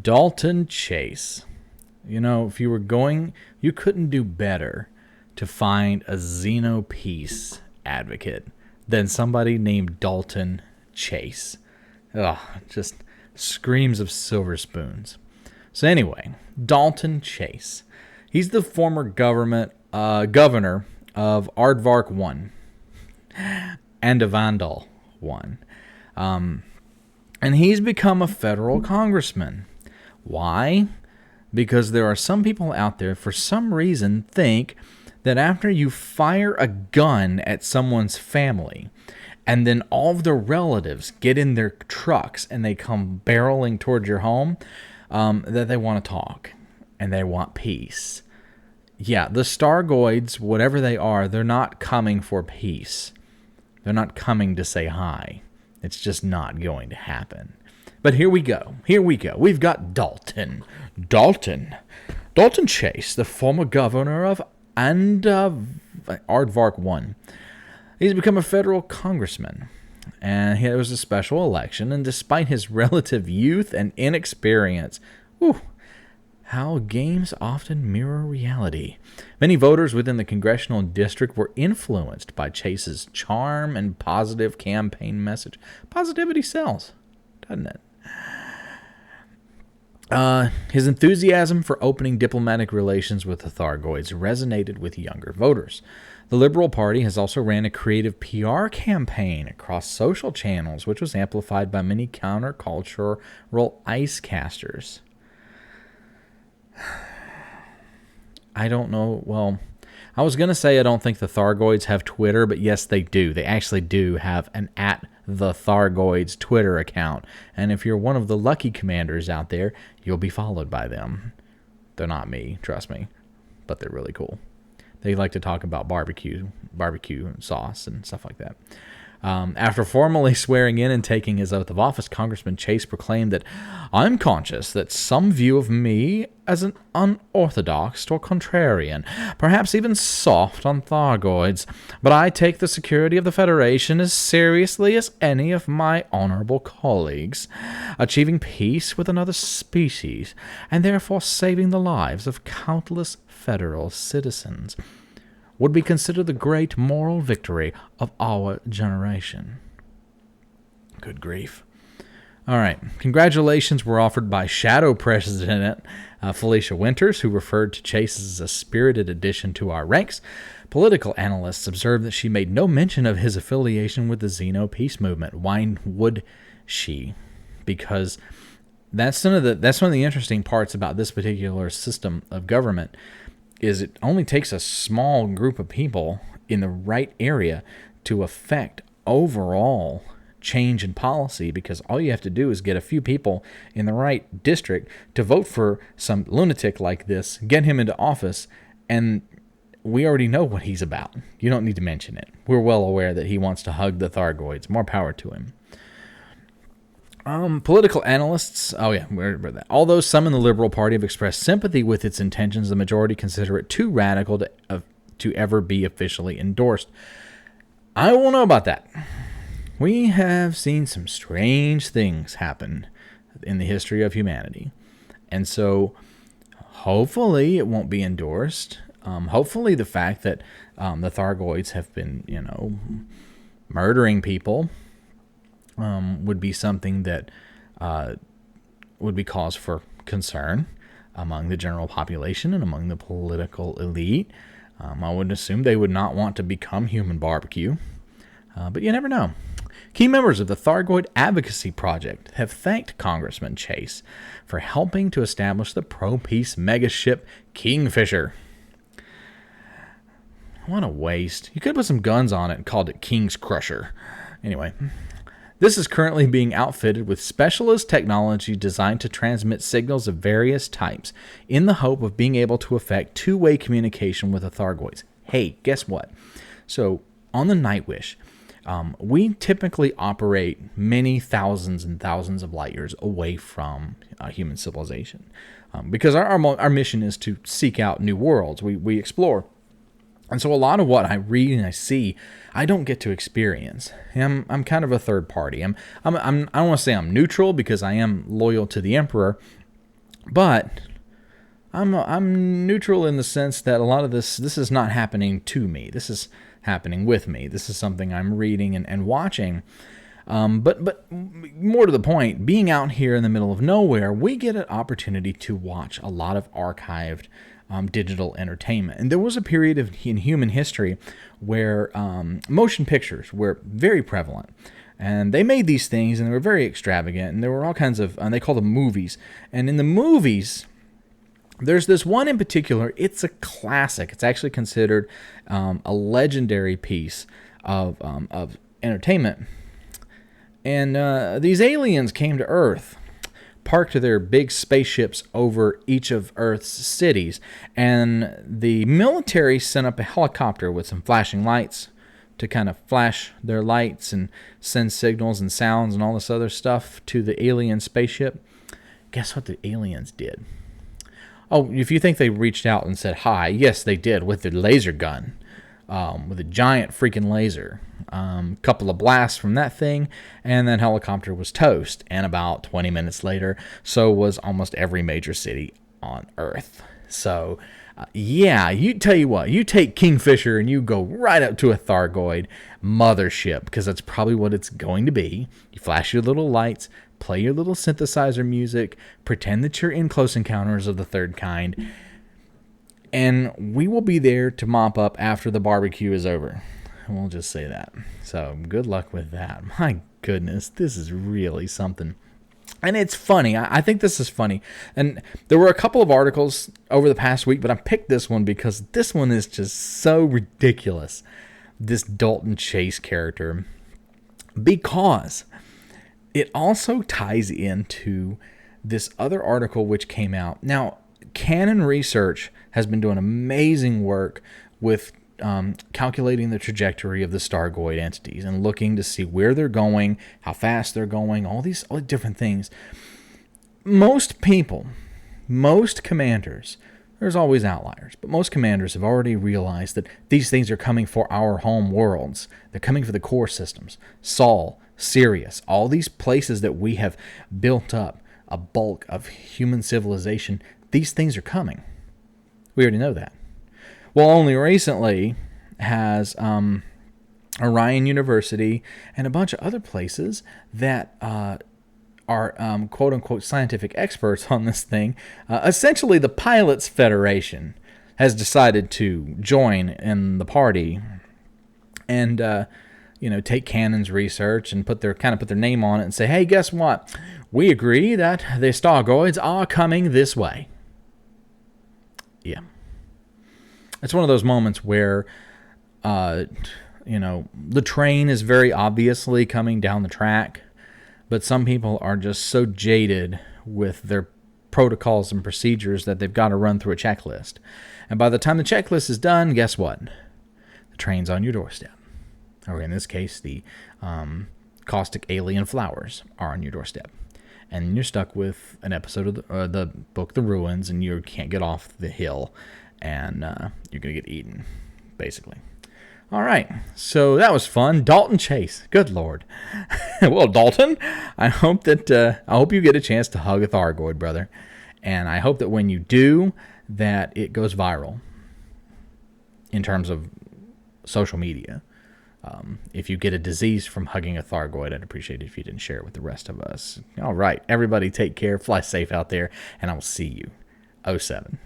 Dalton Chase. You know, if you were going, you couldn't do better to find a Xeno peace advocate than somebody named Dalton Chase. Ugh, just screams of silver spoons. So anyway, Dalton Chase. He's the former governor of Aardvark 1 and Vandal 1. And he's become a federal congressman. Why? Because there are some people out there, for some reason, think that after you fire a gun at someone's family, and then all of their relatives get in their trucks and they come barreling towards your home, that they want to talk and they want peace. Yeah, the Stargoids, whatever they are, they're not coming for peace. They're not coming to say hi. It's just not going to happen. But here we go. We've got Dalton Chase, the former governor of Aardvark 1. He's become a federal congressman. And there was a special election. And despite his relative youth and inexperience, how games often mirror reality. Many voters within the congressional district were influenced by Chase's charm and positive campaign message. Positivity sells, doesn't it? His enthusiasm for opening diplomatic relations with the Thargoids resonated with younger voters. The Liberal Party has also ran a creative PR campaign across social channels, which was amplified by many countercultural ice casters. I don't know. Well, I was going to say I don't think the Thargoids have Twitter, but yes, they do. They actually do have an @the_Thargoids Twitter account. And if you're one of the lucky commanders out there, you'll be followed by them. They're not me, trust me, but they're really cool. They like to talk about barbecue sauce and stuff like that. After formally swearing in and taking his oath of office, Congressman Chase proclaimed that I'm conscious that some view of me as an unorthodox or contrarian, perhaps even soft on Thargoids, but I take the security of the Federation as seriously as any of my honorable colleagues. Achieving peace with another species, and therefore saving the lives of countless federal citizens, would be considered the great moral victory of our generation. Good grief. All right. Congratulations were offered by Shadow President Felicia Winters, who referred to Chase as a spirited addition to our ranks. Political analysts observed that she made no mention of his affiliation with the Xeno peace movement. Why would she? Because that's one of the interesting parts about this particular system of government, is it only takes a small group of people in the right area to affect overall change in policy, because all you have to do is get a few people in the right district to vote for some lunatic like this, get him into office, and we already know what he's about. You don't need to mention it. We're well aware that he wants to hug the Thargoids. More power to him. Political analysts, although some in the Liberal Party have expressed sympathy with its intentions, the majority consider it too radical to ever be officially endorsed. I won't know about that. We have seen some strange things happen in the history of humanity. And so hopefully it won't be endorsed. Hopefully the fact that the Thargoids have been, murdering people would be something that would be cause for concern among the general population and among the political elite. I would assume they would not want to become human barbecue, but you never know. Key members of the Thargoid Advocacy Project have thanked Congressman Chase for helping to establish the pro-peace megaship Kingfisher. What a waste. You could have put some guns on it and called it King's Crusher. Anyway, this is currently being outfitted with specialist technology designed to transmit signals of various types in the hope of being able to effect two-way communication with the Thargoids. Hey, guess what? So, on the Nightwish, we typically operate many thousands and thousands of light years away from human civilization, because our mission is to seek out new worlds. We explore. And so a lot of what I read and I see, I don't get to experience. I'm kind of a third party. I don't want to say I'm neutral, because I am loyal to the Emperor, But I'm neutral in the sense that a lot of this is not happening to me. This is happening with me. This is something I'm reading and watching. But more to the point, being out here in the middle of nowhere, we get an opportunity to watch a lot of archived digital entertainment. And there was a period in human history where motion pictures were very prevalent. And they made these things, and they were very extravagant. And there were all kinds of, and they called them movies. And in the movies, there's this one in particular. It's a classic. It's actually considered a legendary piece of entertainment. And these aliens came to Earth, parked their big spaceships over each of Earth's cities, and the military sent up a helicopter with some flashing lights to kind of flash their lights and send signals and sounds and all this other stuff to the alien spaceship. Guess what the aliens did? Oh, if you think they reached out and said hi, yes, they did with their laser gun, with a giant freaking laser. Couple of blasts from that thing, and that helicopter was toast. And about 20 minutes later, so was almost every major city on Earth. So, yeah, you tell you what, you take Kingfisher and you go right up to a Thargoid mothership, because that's probably what it's going to be. You flash your little lights, play your little synthesizer music, pretend that you're in Close Encounters of the Third Kind, and we will be there to mop up after the barbecue is over. We'll just say that. So good luck with that. My goodness, this is really something. And it's funny. I think this is funny. And there were a couple of articles over the past week, but I picked this one because this one is just so ridiculous. This Dalton Chase character. Because it also ties into this other article which came out. Now, Canon Research has been doing amazing work with calculating the trajectory of the Stargoid entities and looking to see where they're going, how fast they're going, all these different things. Most people, most commanders, there's always outliers, but most commanders have already realized that these things are coming for our home worlds. They're coming for the core systems. Sol, Sirius, all these places that we have built up a bulk of human civilization, these things are coming. We already know that. Well, only recently has Orion University and a bunch of other places that are quote-unquote scientific experts on this thing. Essentially, the Pilots Federation has decided to join in the party and take Canon's research and put their name on it and say, hey, guess what? We agree that the Stargoids are coming this way. Yeah. It's one of those moments where, the train is very obviously coming down the track, but some people are just so jaded with their protocols and procedures that they've got to run through a checklist. And by the time the checklist is done, guess what? The train's on your doorstep. Or in this case, the caustic alien flowers are on your doorstep. And you're stuck with an episode of the book The Ruins, and you can't get off the hill. And you're going to get eaten, basically. All right, so that was fun. Dalton Chase, good Lord. Well, Dalton, I hope you get a chance to hug a Thargoid, brother. And I hope that when you do, that it goes viral in terms of social media. If you get a disease from hugging a Thargoid, I'd appreciate it if you didn't share it with the rest of us. All right, everybody take care, fly safe out there, and I will see you. 07.